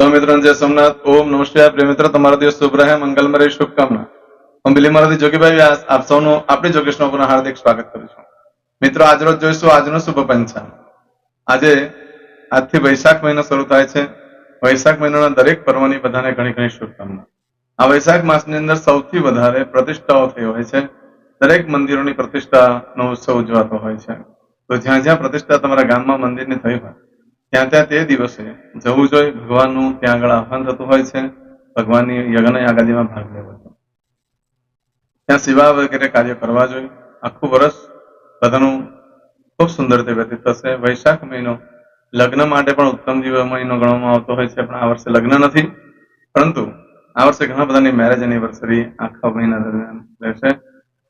તો મિત્રો જય સોમનાથ, ઓમ નમસ્કાર. પ્રિય મિત્રો, તમારો દિવસ શુભ રહે, મંગલમય રહે, શુભકામના. હું બિલીમારાથી જોગીભાઈ વ્યાસ આપ સૌનું આપણી જોગેશમાં પુનઃ હાર્દિક સ્વાગત કરું છું. મિત્રો, આજરોજ જોઈશું આજનું શુભ પંચાંગ. આજથી વૈશાખ મહિનો શરૂ થાય છે. વૈશાખ મહિનાના દરેક પર્વની બધાને ઘણી ઘણી શુભકામના. આ વૈશાખ માસની અંદર સૌથી વધારે પ્રતિષ્ઠાઓ થઈ હોય છે. દરેક મંદિરોની પ્રતિષ્ઠાનો ઉત્સવ ઉજવાતો હોય છે. તો જ્યાં જ્યાં પ્રતિષ્ઠા તમારા ગામમાં મંદિરની થઈ હોય ત્યાં ત્યાં તે દિવસે જવું જોઈએ. ભગવાનનું ત્યાં આગળ આહ્વાન થતું હોય છે. ભગવાનની યજ્ઞ યાગાદીમાં ભાગ લેવો જોઈએ. ત્યાં સેવા વગેરે કાર્ય કરવા જોઈએ. આખું વર્ષ બધાનું ખૂબ સુંદર રીતે વ્યતીત થશે. વૈશાખ મહિનો લગ્ન માટે પણ ઉત્તમ મહિનો ગણવામાં આવતો હોય છે, પણ આ વર્ષે લગ્ન નથી, પરંતુ આ વર્ષે ઘણા બધાની મેરેજ એનિવર્સરી આખા મહિના દરમિયાન રહેશે.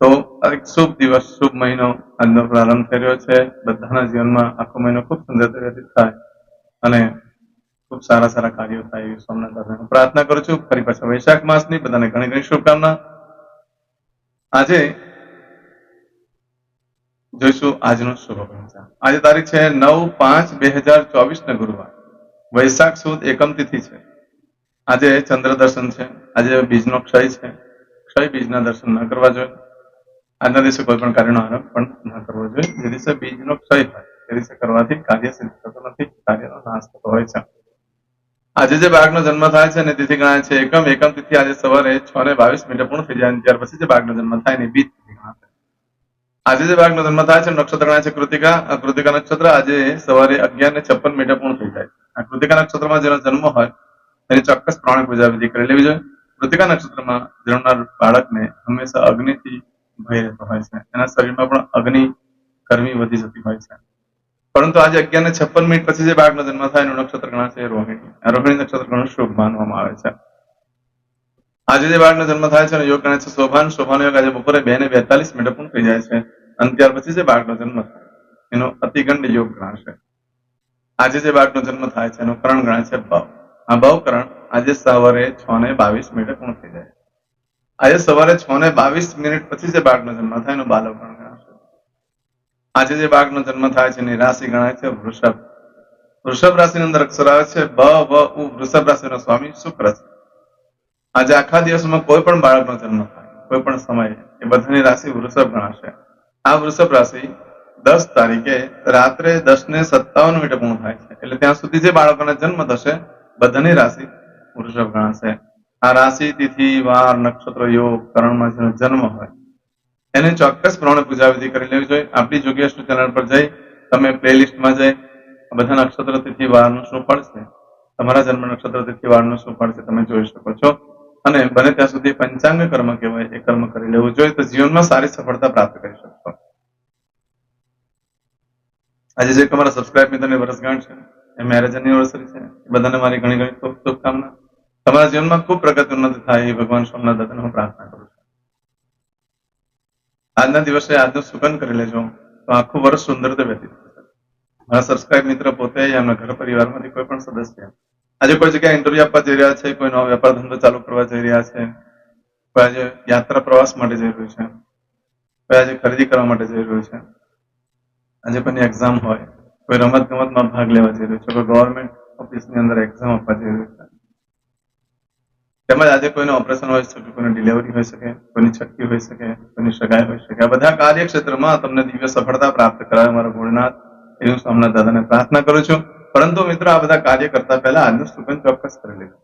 તો એક શુભ દિવસ, શુભ મહિનો આજનો પ્રારંભ થઈ રહ્યો છે. બધાના જીવનમાં આખો મહિનો ખૂબ સુંદર રીતે વ્યતીત થાય અને ખૂબ સારા સારા કાર્યો થાય એવી સોમનાથ દાદાને પ્રાર્થના કરું છું. ફરી પાછા વૈશાખ માસની બધાને ઘણી ઘણી શુભકામના. આજે જોઈશું આજનો શુભ પંચાંગ. આજે તારીખ છે 9/5/2024 ને ગુરુવાર, વૈશાખ સુદ એકમ તિથિ છે. આજે ચંદ્ર દર્શન છે. આજે બીજનો ક્ષય છે. ક્ષય બીજના દર્શન ન કરવા જોઈએ. આજના દિવસે કોઈ પણ કાર્યનો આરંભ પણ ન કરવો જોઈએ. જે દિવસે બીજનો ક્ષય હોય તે દિવસે કરવાથી કાર્ય સિદ્ધ થતો નથી, કાર્યનો નાશ થતો હોય છે. આજે જે બાળકનો જન્મ થાય છે ને તિથિ ગણાય છે એકમ. એકમ તિથિ આજે સવારે 6:22 પૂર્ણ થઈ જાય, ત્યાર પછી જે બાળકનો જન્મ થાય ને બીજ તિથિ ગણાશે. આજે જે બાળકનો જન્મ થાય છે નક્ષત્ર ગણાય છે કૃતિકા. કૃતિકા નક્ષત્ર આજે સવારે 11:56 પૂર્ણ થઈ જાય. આ કૃતિકા નક્ષત્રમાં જેનો જન્મ હોય તેની ચોક્કસ પ્રાણ પૂજા વિધિ કરી લેવી જોઈએ. કૃતિકા નક્ષત્રમાં જન્મનાર બાળકને હંમેશા અગ્નિથી ભય રહેતો હોય છે. એના શરીરમાં પણ અગ્નિ ગરમી વધી જતી હોય છે. પરંતુ આજે 11:56 પછી જે બાળકનો જન્મ થાય એનું નક્ષત્ર ગણાય છે રોહિણી. આ રોહિણી નક્ષત્ર ઘણું શુભ માનવામાં આવે છે. આજે જે બાળકનો જન્મ થાય છે યોગ ગણાય છે શોભાન. શોભાનો યોગ આજે બપોરે 2:42 પૂર્ણ થઈ જાય છે અને ત્યાર પછી જે બાળકનો જન્મ થાય એનો અતિગંડ યોગ ગણાશે. આજે જે બાળકનો જન્મ થાય છે એનું કરણ ગણાય છે ભવ. આ ભવકરણ આજે સવારે 6:22 પૂર્ણ થઈ જાય. આજે સવારે 6:22 પછી જે બાળકનો જન્મ થાય એનું બાલકરણ ગણાશે. આજે જે બાળકનો જન્મ થાય છે એની રાશિ ગણાય છે વૃષભ. વૃષભ રાશિની અંદર અક્ષર આવે છે બ, વ, ઉ. વૃષભ રાશિનો સ્વામી શુક્ર છે. આજે આખા દિવસમાં કોઈ પણ બાળકનો જન્મ થાય કોઈ પણ સમયે એ બધાની રાશિ વૃષભ ગણાશે. આ વૃષભ રાશિ 10 તારીખે રાત્રે 10:57 પૂર્ણ થાય છે. એટલે ત્યાં સુધી જે બાળકોનો જન્મ થશે બધાની રાશિ વૃષભ ગણાશે. આ રાશિ તિથિ વાર નક્ષત્ર યોગ કરણમાં જેનો જન્મ હોય એને ચોક્કસ પ્રમાણે પૂજા વિધિ કરી લેવી જોઈએ. આપણી જોગેશ ચેનલ પર જઈ તમે પ્લેલિસ્ટમાં જઈ બધા નક્ષત્ર તિથિ વારનું શું ફળ છે, તમારા જન્મ નક્ષત્ર તિથિ વારનું શું ફળ છે તમે જોઈ શકો છો. અને બને ત્યાં સુધી પંચાંગ કર્મ કહેવાય એ કર્મ કરી લેવું જોઈએ, તો જીવનમાં સારી સફળતા પ્રાપ્ત કરી શકશો. આજે જે તમારા સબસ્ક્રાઇબ મિત્રોની વર્ષગાંઠ છે, એ મેરેજ એનિવર્સરી છે, બધાને મારી ઘણી ઘણી ખૂબ શુભકામના. તમારા જીવનમાં ખૂબ પ્રગતિ ઉન્નતિ થાય એ ભગવાન સોમનાથ દાદાને હું પ્રાર્થના કરું છું. આજના દિવસે આજનું સુગંધ કરી લેજો તો આખું વર્ષ સુંદર રીતે વ્યતીત થશે. મારા સબસ્ક્રાઇબ મિત્ર પોતે એમના ઘર પરિવારમાંથી કોઈ પણ સદસ્ય આજે કોઈ જગ્યાએ ઇન્ટરવ્યુ આપવા જઈ રહ્યા છે, કોઈ નવો વેપાર ધંધો ચાલુ કરવા જઈ રહ્યા છે, કોઈ આજે યાત્રા પ્રવાસ માટે જઈ રહ્યું છે, કોઈ આજે ખરીદી કરવા માટે જઈ રહ્યું છે, આજે કોઈની એક્ઝામ હોય, કોઈ રમત ગમતમાં ભાગ લેવા જઈ રહ્યું છે, કોઈ ગવર્મેન્ટ ઓફિસની અંદર એક્ઝામ આપવા જઈ રહ્યું છે, તેમજ આજે કોઈનું ઓપરેશન હોઈ શકે, કોઈની ડિલિવરી હોઈ શકે, કોઈની છઠ્ઠી હોઈ શકે, કોઈની સગાઈ હોઈ શકે. આ બધા કાર્યક્ષેત્રમાં તમને દિવ્ય સફળતા પ્રાપ્ત કરાવે મારો ગુરુનાથ એવું સોમનાથ દાદાને પ્રાર્થના કરું છું. પરંતુ મિત્રો આ બધા કાર્ય કરતા પહેલા આજનું સુગંધ ચોક્કસ કરી લેજો.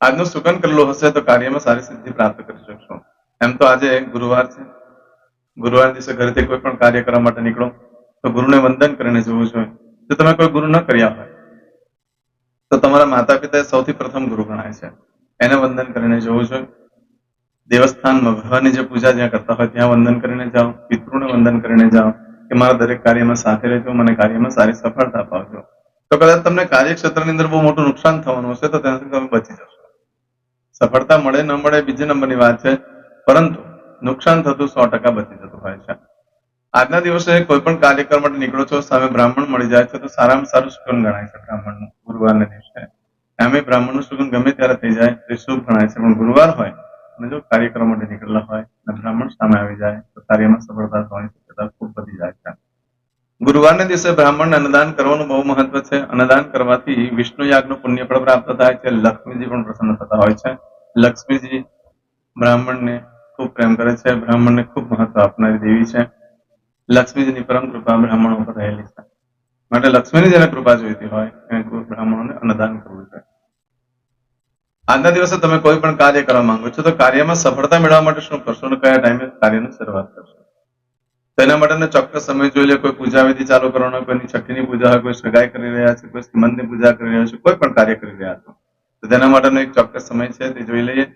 આજનું સુગંધ કરેલું હશે તો કાર્યમાં સારી સિદ્ધિ પ્રાપ્ત કરી શકશો. એમ તો આજે ગુરુવાર છે. ગુરુવાર દિવસે ઘરેથી કોઈ પણ કાર્ય કરવા માટે નીકળો તો ગુરુને વંદન કરીને જવું જોઈએ. જો તમે કોઈ ગુરુ ન કર્યા હોય તો તમારા માતા પિતા સૌથી પ્રથમ ગુરુ ગણાય છે, એને વંદન કરીને જવું જોઈએ. દેવસ્થાનમાં ભગવાનની જે પૂજા જ્યાં કરતા હોય ત્યાં વંદન કરીને જાઓ, પિતૃને વંદન કરીને જાઓ કે મારા દરેક કાર્યમાં સાથે રહેજો, મને કાર્યમાં સારી સફળતા અપાવજો. તો કદાચ તમને કાર્યક્ષેત્રની અંદર બહુ મોટું નુકસાન થવાનું હશે તો ત્યાંથી તમે બચી જશો. સફળતા મળે ન મળે બીજી નંબરની વાત છે, પરંતુ નુકસાન થતું 100% બચી જતું હોય છે. આજના દિવસે કોઈ પણ કાર્યક્રમ માટે નીકળો છો, સામે બ્રાહ્મણ મળી જાય છે તો સારામાં સારું સુગંધ ગણાય છે બ્રાહ્મણનું ગુરુવારના દિવસે. આમે બ્રાહ્મણનું સુગંધ ગમે ત્યારે થઈ જાય તો શુભ ગણાય છે, પણ ગુરુવાર હોય અને જો કાર્યક્રમ માટે નીકળેલા હોય અને બ્રાહ્મણ સામે આવી જાય તો કાર્યમાં સફળતા થવાની શક્યતા ખૂબ વધી જાય છે. ગુરુવારના દિવસે બ્રાહ્મણને અન્નદાન કરવાનું બહુ મહત્વ છે. અન્નદાન કરવાથી વિષ્ણુ યાગનું પુણ્ય ફળ પ્રાપ્ત થાય છે. લક્ષ્મીજી પણ પ્રસન્ન થતા હોય છે. લક્ષ્મીજી બ્રાહ્મણને ખૂબ પ્રેમ કરે છે. બ્રાહ્મણને ખૂબ મહત્વ આપનારી દેવી છે. લક્ષ્મીજીની પરમ કૃપા બ્રાહ્મણો પર રહેલી છે. માટે લક્ષ્મીની જેને કૃપા જોઈતી હોય એને બ્રાહ્મણોને અન્નદાન કરવું જોઈએ. આજના દિવસે તમે કોઈ પણ કાર્ય કરવા માંગો છો તો કાર્યમાં સફળતા મેળવવા માટે શું કરશો અને કયા ટાઈમે કાર્યની શરૂઆત કરશો? તેના માટેનો ચોક્કસ સમય જોઈ લે. કોઈ પૂજા વિધિ ચાલુ કરવાનો, કોઈની છઠ્ઠીની પૂજા હોય, કોઈ સગાઈ કરી રહ્યા છે, કોઈ શ્રીમંતની પૂજા કરી રહ્યા છે, કોઈ પણ કાર્ય કરી રહ્યા છો તો તેના માટેનો એક ચોક્કસ સમય છે તે જોઈ લઈએ.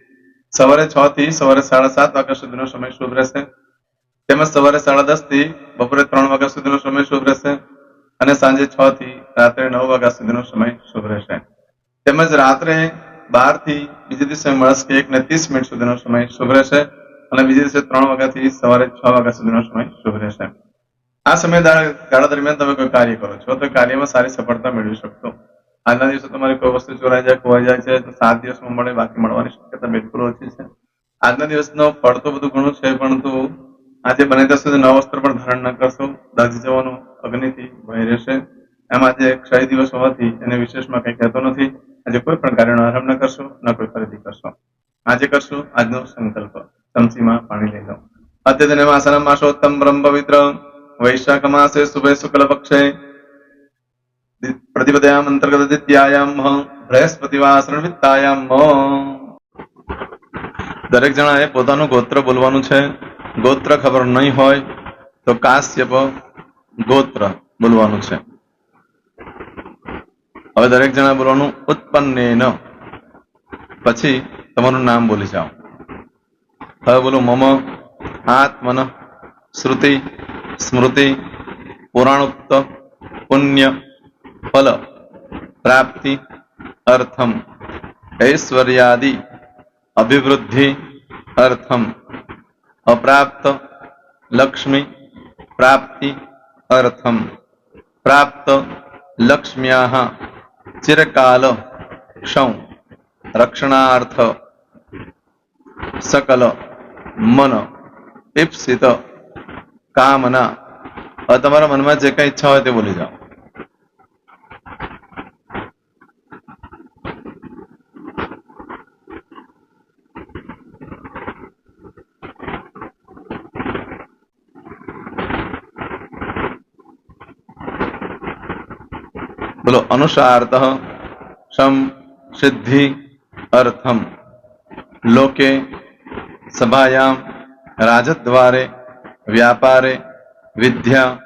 સવારે 6 થી સવારે 7:30 વાગ્યા સુધીનો સમય શુભ રહેશે. તેમજ સવારે 10:30 થી બપોરે 3 વાગ્યા સુધીનો સમય શુભ રહેશે અને સાંજે 6 થી રાત્રે 9 વાગ્યા સુધીનો સમય શુભ રહેશે. તેમજ રાત્રે 12 થી બીજે દિવસે મળસ્કે 1:30 સુધીનો સમય શુભ રહેશે અને બીજે દિવસે 3 વાગ્યાથી સવારે 6 વાગ્યા સુધીનો સમય શુભ રહેશે. આ સમયગાળા દરમિયાન તમે કોઈ કાર્ય કરો છો તો કાર્યમાં સારી સફળતા મેળવી શકશો. આજના દિવસે તમારી કોઈ વસ્તુ ચોરાઈ જાય, ખોવાઈ જાય છે તો 7 દિવસમાં મળે, બાકી મળવાની શક્યતા બિલકુલ ઓછી છે. આજના દિવસનો ફળ તો બધું ઘણું છે, પરંતુ આજે બને ત્યાં સુધી નવા વસ્ત્ર પણ ધારણ ન કરશો. દજી જવાનો અગ્નિથી ભય રહેશે. એમ આજે ક્ષય દિવસ હોવાથી એને વિશેષમાં કંઈ કહેતો નથી. આજે કોઈ પણ કાર્યનો આરંભ ન કરશો, ન કોઈ ખરીદી કરશો. આજે કરશો આજનો સંકલ્પ. ચમચીમાં પાણી લઈ લો. અદ્યતને માસનમ માસોત્તમ બ્રહ્મ પવિત્ર વૈશાખ માસે શુભે શુક્લ પક્ષે પ્રતિપદયામ અંતર્ગત દ્વિતીયાયામ બૃહસ્પતિવાસરણ વિત્તાયામ. દરેક જણાએ પોતાનું ગોત્ર બોલવાનું છે. ગોત્ર ખબર નહીં હોય તો કાશ્યપ ગોત્ર બોલવાનું છે. હવે દરેક જણા બોલવાનું ઉત્પન્નેન, પછી તમારું નામ બોલી જાઓ. હવે બોલો મમ આત્મન શ્રુતિ સ્મૃતિ પુરાણોક્ત પુણ્ય ફલ પ્રાપ્તિ અર્થમ ઐશ્વર્યાદિ અભિવૃદ્ધિ અર્થમ અપ્રાપ્ત લક્ષ્મી પ્રાપ્તિ અર્થમ પ્રાપ્ત લક્ષ્મ્યાહ ચિરકાલ ક્ષૌ રક્ષણાર્થ સકલ મન ઇપ્સિત કામના. હવે તમારા મનમાં જે કઈ ઈચ્છા હોય તે બોલી જાઓ. બોલો અનુસાર્થ સમ સિદ્ધિ અર્થમ લોકે સભાયામ રાજદ્વારે વ્યાપારે વિદ્યા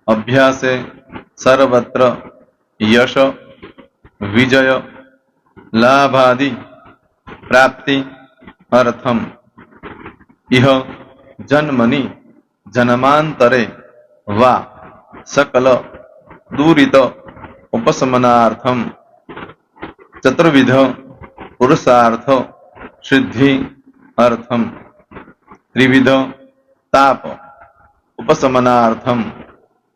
અભ્યાસે સર્વત્ર યશ વિજય લાભાદિ પ્રાપ્તિ અર્થમ ઇહ જન્મની જન્માંતરે વા સકલ દુરિત ઉપશમનાર્થમ ચતુર્વિધ પુરુષાર્થ સિદ્ધિ અર્થમ ત્રિવિધ તાપ ઉપશમનાર્થમ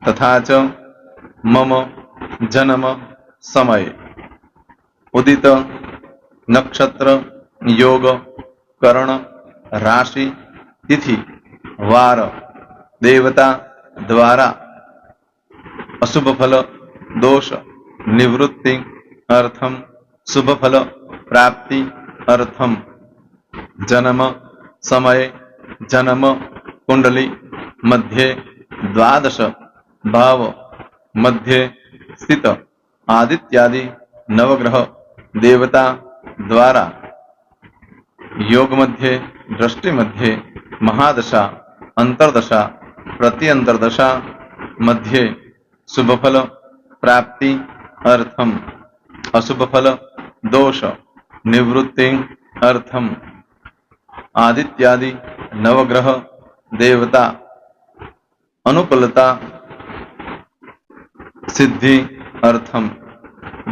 તથા ચ મમ જન્મ સમય ઉદિત નક્ષત્ર યોગ કરણ રાશિ તિથિ વાર દેવતા દ્વારા અશુભ ફલ દોષ નિવૃત્તિ અર્થમ શુભ ફલ પ્રાપ્તિ અર્થમ જન્મ સમય જન્મ કુંડલી મધ્યે દ્વાદશ ભાવ મધ્યે સ્થિત આદિત્યાદિ નવગ્રહ દેવતા દ્વારા યોગ મધ્યે દ્રષ્ટિ મધ્યે મહાદશા અંતરદશા પ્રત્યંતરદશા મધ્યે શુભ ફલ પ્રાપ્તિ અર્થમ અશુભ ફલ દોષ નિવૃત્તિ અર્થમ આદિત્યાદિ નવગ્રહ દેવતા અનુકૂલતા સિદ્ધિ અર્થમ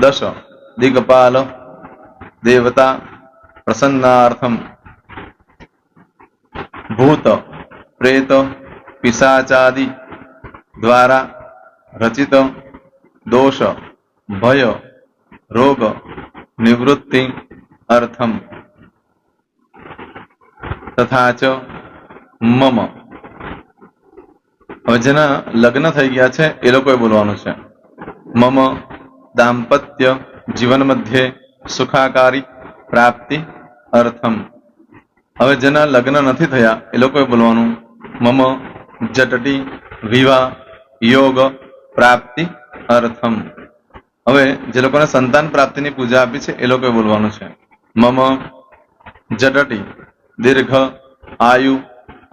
દશ દિગપાલ દેવતા પ્રસન્નાર્થમ ભૂત પ્રેત પિશાચાદિ દ્વારા રચિત દોષ ભય રોગ નિવૃત્તિ અર્થમ તથા ચ મમ હવે જેના લગ્ન થઈ ગયા છે એ લોકોએ બોલવાનું છે મમ દાંપત્ય જીવન મધ્યે સુખાકારી પ્રાપ્તિ અર્થમ. હવે જેના લગ્ન નથી થયા એ લોકોએ બોલવાનું મમ જટટી વિવાહ યોગ પ્રાપ્તિ અર્થમ. હવે જે લોકોને સંતાન પ્રાપ્તિની પૂજા આપી છે એ લોકોએ બોલવાનું છે મમ જટટી દીર્ઘ આયુ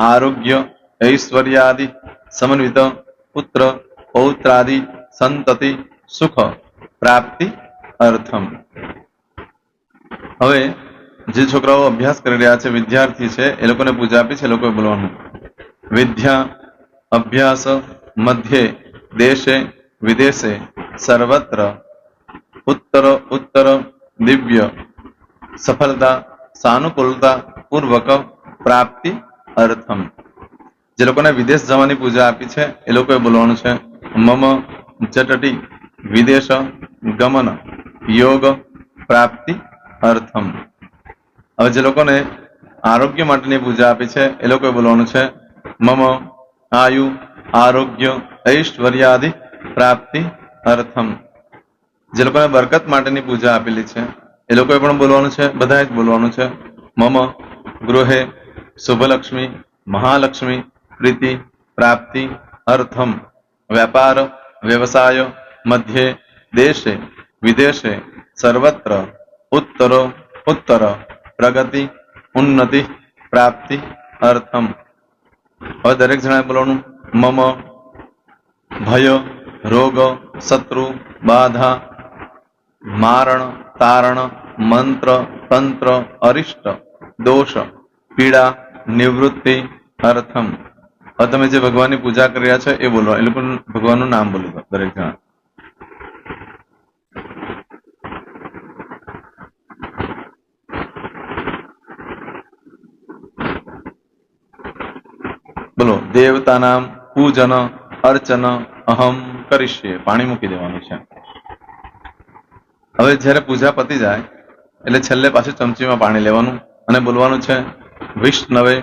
આરોગ્ય ઐશ્વર્યાદિ સમન્વિત પુત્ર પૌત્રાદિ સંતતિ સુખ પ્રાપ્તિ અર્થમ. હવે જે છોકરાઓ અભ્યાસ કરી રહ્યા છે વિદ્યાર્થી છે એ લોકોને પૂજા આપી છે એ લોકોએ બોલવાનું વિદ્યા અભ્યાસ મધ્યે દેશે વિદેશે સર્વત્ર ઉત્તર ઉત્તર દિવ્ય સફળતા સાનુકૂળતા પૂર્વક પ્રાપ્તિ અર્થમ. જે લોકોને વિદેશ જવાની પૂજા આપી છે એ લોકોએ બોલવાનું છે મમ જટટી વિદેશ ગમન યોગ પ્રાપ્તિ અર્થમ. હવે જે લોકોને આરોગ્ય માટેની પૂજા આપી છે એ લોકોએ બોલવાનું છે મમ આયુ આરોગ્ય ઐશ્વર્યાદિ પ્રાપ્તિ અર્થમ. જે લોકોને બરકત માટેની પૂજા આપેલી છે એ લોકોએ પણ બોલવાનું છે, બધાએ જ બોલવાનું છે મમ ગૃહે શુભલક્ષ્મી મહાલક્ષ્મી પ્રીતિ પ્રાપ્તિ અર્થમ વ્યાપાર વ્યવસાય મધ્યે દેશે વિદેશે સર્વત્ર ઉત્તર ઉત્તર પ્રગતિ ઉન્નતિ પ્રાપ્તિ અર્થમ. હવે દરેક જણાએ બોલવાનું મમ ભય રોગ શત્રુ બાધા મારણ તારણ મંત્ર તંત્ર અરિષ્ટ દોષ પીડા નિવૃત્તિ અર્થમ. હવે તમે જે ભગવાનની પૂજા કરી રહ્યા છો એ બોલો, એ લોકો ભગવાનનું નામ બોલી દો દરેક જણા. બોલો દેવતાનામ પૂજન અર્ચન અહમ કરીશ્યે. પાણી મૂકી દેવાનું છે. હવે જ્યારે પૂજા પતી જાય એટલે છેલ્લે પાછું ચમચીમાં પાણી લેવાનું અને બોલવાનું છે વિષ્ણવે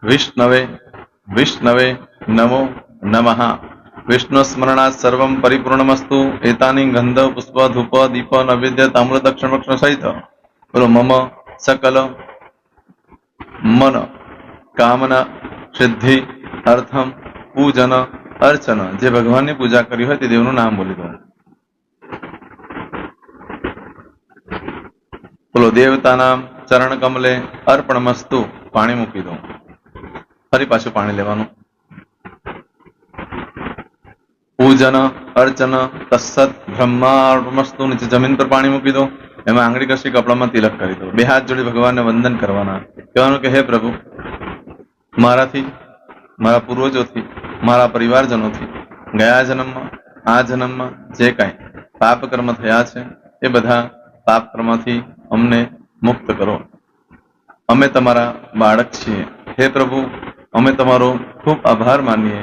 વિષ્ણવે વિષ્ણવે નમો નમઃ. વિષ્ણુ સ્મરણાત સર્વમ પરિપૂર્ણમસ્તુ. એતાની ગંધ પુષ્પ ધૂપ દીપ નૈવેદ્ય તામ્ર દક્ષિણ વક્ષણ સહિત બોલો મમ સકલ મન કામના સિદ્ધિ અર્થમ પૂજન અર્ચન. જે ભગવાનની પૂજા કરી હોય તે દેવનું નામ બોલી દો. બોલો દેવતાનામ ચરણ કમલે અર્પણમસ્તુ. પાણી મૂકી દો. ફરી પાછું પાણી લેવાનું. પૂજન અર્ચન તત્સત બ્રહ્માર્પણમસ્તુ. નીચે જમીન પર પાણી મૂકી દો. એમાં આંગળી કસી કપડામાં તિલક કરી દો. બે હાથ જોડી ભગવાનને વંદન કરવાના. કહેવાનું કે હે પ્રભુ, મારાથી મારા પૂર્વજોથી મારા પરિવારજનોથી ગયા જન્મમાં આ જન્મમાં જે કાંઈ પાપ કર્મ થયા છે એ બધા પાપ કર્મથી અમને મુક્ત કરો. અમે તમારા બાળક છીએ. હે પ્રભુ, અમે તમારો ખૂબ આભાર માનીએ.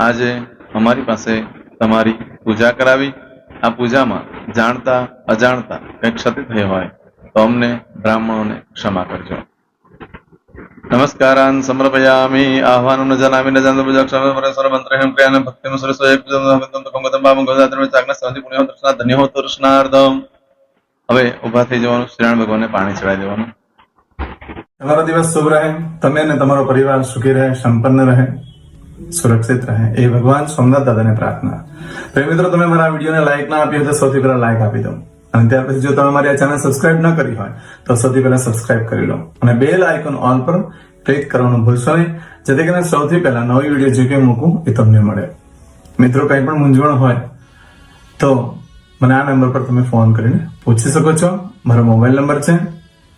આજે અમારી પાસે તમારી પૂજા કરાવી. આ પૂજામાં જાણતા અજાણતા કંઈ ક્ષતિ થઈ હોય તો અમને બ્રાહ્મણોને ક્ષમા કરજો. નમસ્કારાન સમર્પયામિ. આહ્વાનમ ન જાનામિ ન જાનતો પૂજાક્ષર મંત્રહેમ ક્રિયાન ભક્તિમ સરસ્વય પૂજન કંગતમ બામ ગોદાત્રમ ચાગ્ન સંધિ પુણ્ય દર્શના ધન્ય હો દર્શનાર્થમ. હવે ઉભા થઈ જવાનું. શ્રીનારાયણ ભગવાનને પાણી ચડાવી દેવાનું. તમારો દિવસ શુભ રહે. તમે અને તમારો પરિવાર સુખી રહે, સંપન્ન રહે, સુરક્ષિત રહે એ ભગવાન સોમનાથ દાદાને પ્રાર્થના. તો મિત્રો, તમે મારા વિડીયોને લાઈક ના આપી હોય તો સૌથી પહેલા લાઈક આપી દો. અને ત્યાર પછી જો તમે મારી આ ચેનલ સબસ્ક્રાઇબ ન કરી હોય તો સૌથી પહેલા સબસ્ક્રાઇબ કરી લો અને બેલ આઇકોન ઓલ પર ક્લિક કરવાનું ભૂલશો નહીં, જેથી કરીને સૌથી પહેલા નવી વિડીયો જે કંઈ મૂકું એ તમને મળે. મિત્રો, કંઈ પણ મૂંઝવણ હોય તો મને આ નંબર પર તમે ફોન કરીને પૂછી શકો છો. મારો મોબાઈલ નંબર છે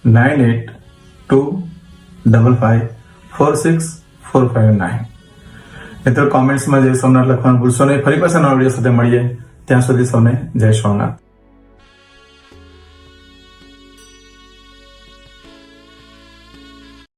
9825546459. મિત્રો, કોમેન્ટ્સમાં જય સોમનાથ લખવાનું ભૂલશો નહીં. ફરી પાછા નવા વિડીયો સાથે મળીએ. ત્યાં સુધી સૌને જય સોમનાથ.